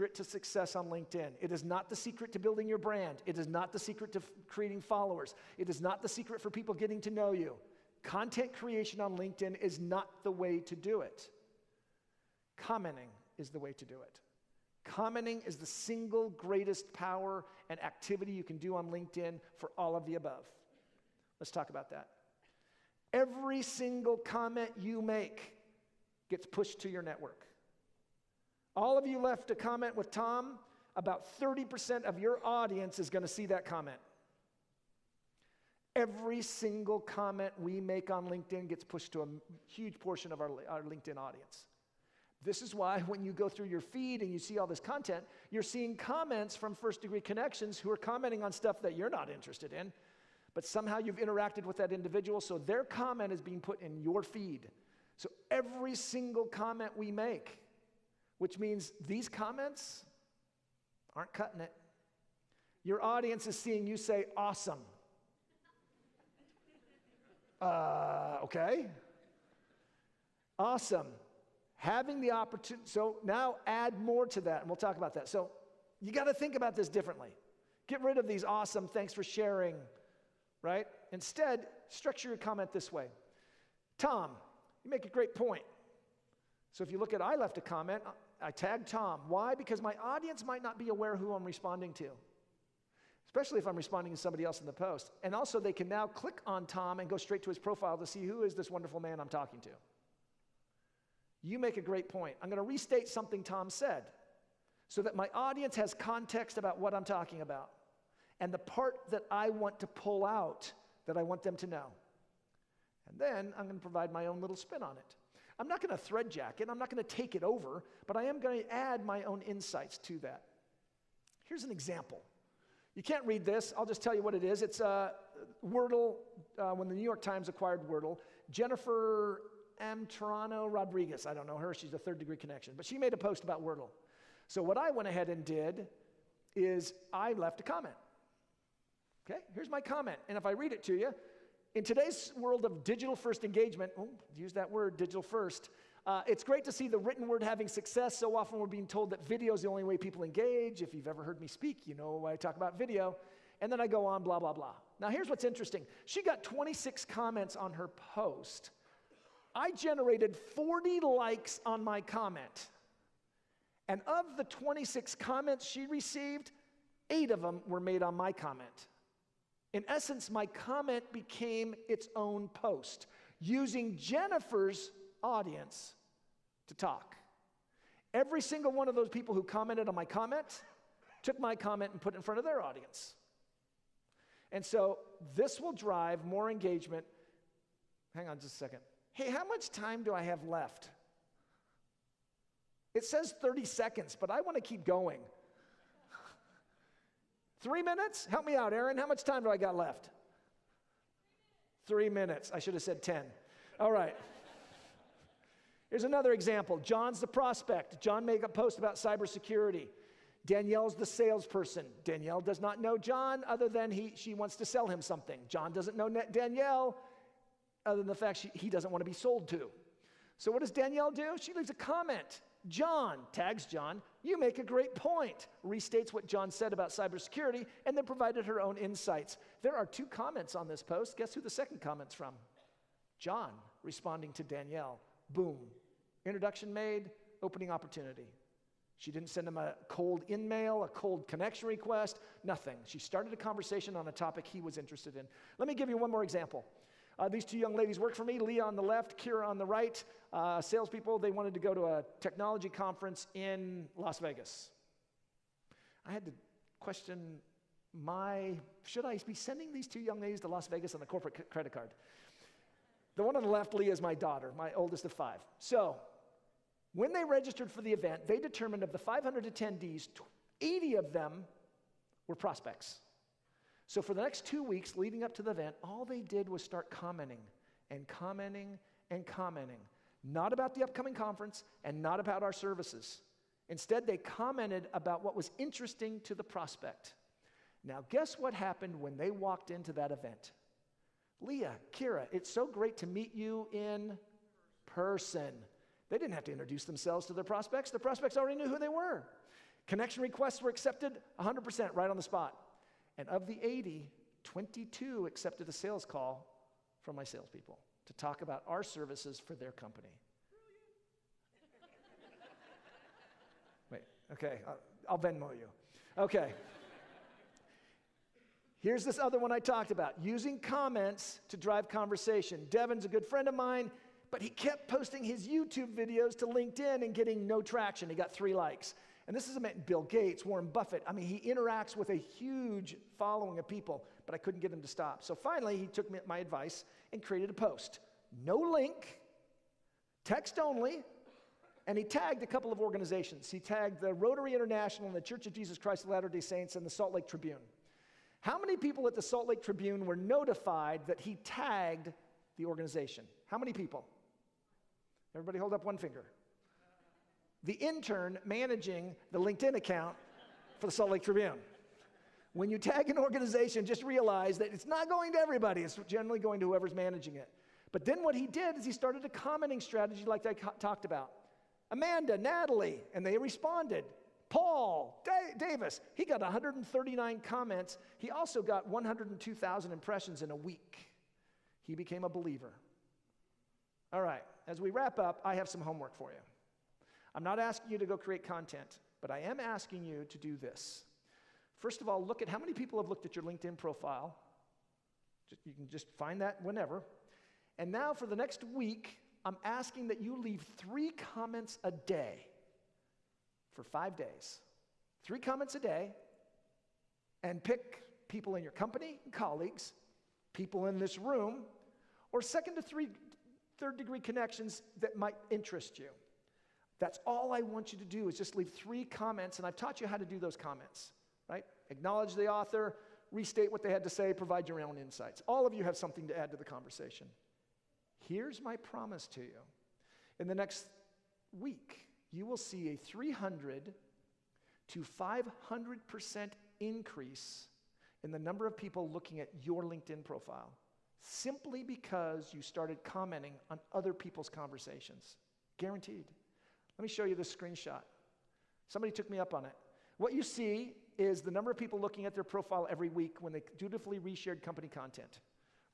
secret to success on LinkedIn. It is not the secret to building your brand. It is not the secret to creating followers. It is not the secret for people getting to know you. Content creation on LinkedIn is not the way to do it. Commenting is the way to do it. Commenting is the single greatest power and activity you can do on LinkedIn for all of the above. Let's talk about that. Every single comment you make gets pushed to your network. All of you left a comment with Tom, about 30% of your audience is going to see that comment. Every single comment we make on LinkedIn gets pushed to a huge portion of our LinkedIn audience. This is why when you go through your feed and you see all this content, you're seeing comments from first-degree connections who are commenting on stuff that you're not interested in, but somehow you've interacted with that individual, so their comment is being put in your feed. So every single comment we make, which means these comments aren't cutting it. Your audience is seeing you say, awesome. Okay. Awesome. Having the opportunity, so now add more to that, and we'll talk about that. So you got to think about this differently. Get rid of these awesome, thanks for sharing, right? Instead, structure your comment this way. Tom, you make a great point. So if you look at, I left a comment, I tagged Tom. Why? Because my audience might not be aware who I'm responding to, especially if I'm responding to somebody else in the post. And also they can now click on Tom and go straight to his profile to see who is this wonderful man I'm talking to. You make a great point. I'm going to restate something Tom said so that my audience has context about what I'm talking about and the part that I want to pull out that I want them to know. And then I'm going to provide my own little spin on it. I'm not going to thread jack it. I'm not going to take it over, but I am going to add my own insights to that. Here's an example. You can't read this. I'll just tell you what it is. It's Wordle, when the New York Times acquired Wordle, Jennifer M. Toronto Rodriguez. I don't know her. She's a third-degree connection. But she made a post about Wordle. So what I went ahead and did is I left a comment. Okay? Here's my comment. And if I read it to you, in today's world of digital-first engagement, use that word, digital-first, it's great to see the written word having success. So often we're being told that video is the only way people engage. If you've ever heard me speak, you know I talk about video. And then I go on, blah, blah, blah. Now here's what's interesting. She got 26 comments on her post. I generated 40 likes on my comment. And of the 26 comments she received, 8 of them were made on my comment. In essence, my comment became its own post, using Jennifer's audience to talk. Every single one of those people who commented on my comment took my comment and put it in front of their audience. And so this will drive more engagement. Hang on just a second. Hey, how much time do I have left? It says 30 seconds, but I want to keep going. 3 minutes? Help me out, Aaron. How much time do I got left? 3 minutes. I should have said 10. All right. Here's another example. John's the prospect. John made a post about cybersecurity. Danielle's the salesperson. Danielle does not know John other than she wants to sell him something. John doesn't know Danielle other than the fact he doesn't want to be sold to. So what does Danielle do? She leaves a comment. John, tags John, you make a great point, restates what John said about cybersecurity, and then provided her own insights. There are 2 comments on this post. Guess who the second comment's from? John, responding to Danielle. Boom. Introduction made, opening opportunity. She didn't send him a cold in-mail, a cold connection request, nothing. She started a conversation on a topic he was interested in. Let me give you one more example. These 2 young ladies work for me, Leah on the left, Kira on the right. Salespeople, they wanted to go to a technology conference in Las Vegas. I had to question should I be sending these 2 young ladies to Las Vegas on a corporate credit card? The one on the left, Leah, is my daughter, my oldest of 5. So when they registered for the event, they determined of the 500 attendees, 80 of them were prospects. So for the next 2 weeks leading up to the event, all they did was start commenting and commenting and commenting. Not about the upcoming conference and not about our services. Instead, they commented about what was interesting to the prospect. Now, guess what happened when they walked into that event? Leah, Kira, it's so great to meet you in person. They didn't have to introduce themselves to their prospects. The prospects already knew who they were. Connection requests were accepted 100% right on the spot. And of the 80, 22 accepted a sales call from my salespeople to talk about our services for their company. Wait, okay, I'll Venmo you. Okay. Here's this other one I talked about, using comments to drive conversation. Devin's a good friend of mine, but he kept posting his YouTube videos to LinkedIn and getting no traction. He got 3 likes. And this is Bill Gates, Warren Buffett. I mean, he interacts with a huge following of people, but I couldn't get him to stop. So finally, he took my advice and created a post. No link, text only, and he tagged a couple of organizations. He tagged the Rotary International and the Church of Jesus Christ of Latter-day Saints and the Salt Lake Tribune. How many people at the Salt Lake Tribune were notified that he tagged the organization? How many people? Everybody hold up one finger. The intern managing the LinkedIn account for the Salt Lake Tribune. When you tag an organization, just realize that it's not going to everybody. It's generally going to whoever's managing it. But then what he did is he started a commenting strategy like I talked about. Amanda, Natalie, and they responded. Paul, Davis, he got 139 comments. He also got 102,000 impressions in a week. He became a believer. All right, as we wrap up, I have some homework for you. I'm not asking you to go create content, but I am asking you to do this. First of all, look at how many people have looked at your LinkedIn profile. You can just find that whenever. And now for the next week, I'm asking that you leave 3 comments a day for 5 days. 3 comments a day, and pick people in your company, colleagues, people in this room, or second to third degree connections that might interest you. That's all I want you to do is just leave 3 comments, and I've taught you how to do those comments, right? Acknowledge the author, restate what they had to say, provide your own insights. All of you have something to add to the conversation. Here's my promise to you. In the next week, you will see a 300 to 500% increase in the number of people looking at your LinkedIn profile, simply because you started commenting on other people's conversations. Guaranteed. Let me show you this screenshot. Somebody took me up on it. What you see is the number of people looking at their profile every week when they dutifully reshared company content.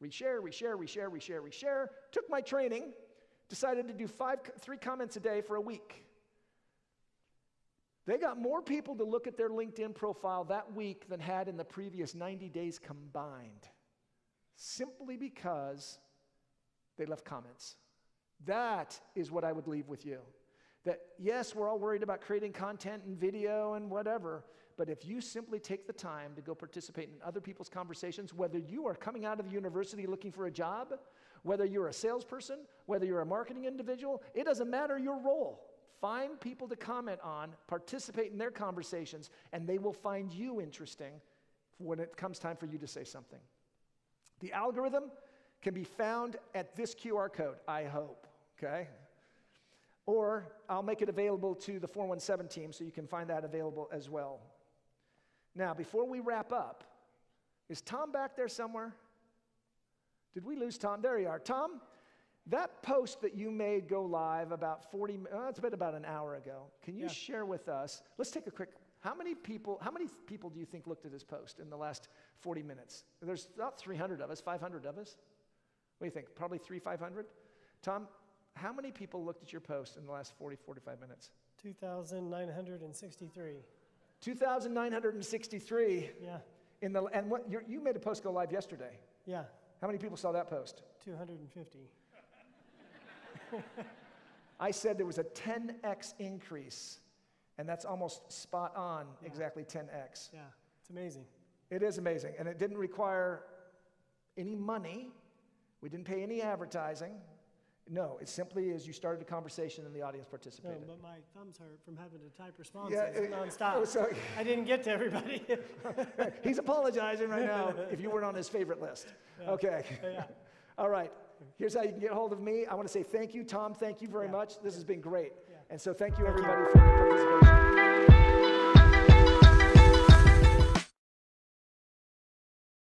Reshare, reshare, reshare, reshare, reshare. Took my training, decided to do 3 comments a day for a week. They got more people to look at their LinkedIn profile that week than had in the previous 90 days combined, simply because they left comments. That is what I would leave with you. That, yes, we're all worried about creating content and video and whatever, but if you simply take the time to go participate in other people's conversations, whether you are coming out of university looking for a job, whether you're a salesperson, whether you're a marketing individual, it doesn't matter your role. Find people to comment on, participate in their conversations, and they will find you interesting when it comes time for you to say something. The algorithm can be found at this QR code, I hope, okay? Or I'll make it available to the 417 team so you can find that available as well. Now, before we wrap up, is Tom back there somewhere? Did we lose Tom? There you are. Tom, that post that you made go live about it's been about an hour ago. Can you share with us, let's take a quick, how many people do you think looked at this post in the last 40 minutes? There's about 300 of us, 500 of us. What do you think? Probably 500? Tom, how many people looked at your post in the last 45 minutes? 2,963. 2,963. Yeah. And what you made a post go live yesterday. Yeah. How many people saw that post? 250. I said there was a 10x increase, and that's almost spot on, exactly 10x. Yeah, it's amazing. It is amazing, and it didn't require any money. We didn't pay any advertising. No, it simply is you started a conversation and the audience participated. No, but my thumbs hurt from having to type responses nonstop. So, I didn't get to everybody. He's apologizing right now if you weren't on his favorite list. Yeah. Okay. Yeah. All right. Here's how you can get a hold of me. I want to say thank you, Tom. Thank you very much. This has been great. Yeah. And so thank you, everybody, for your participation.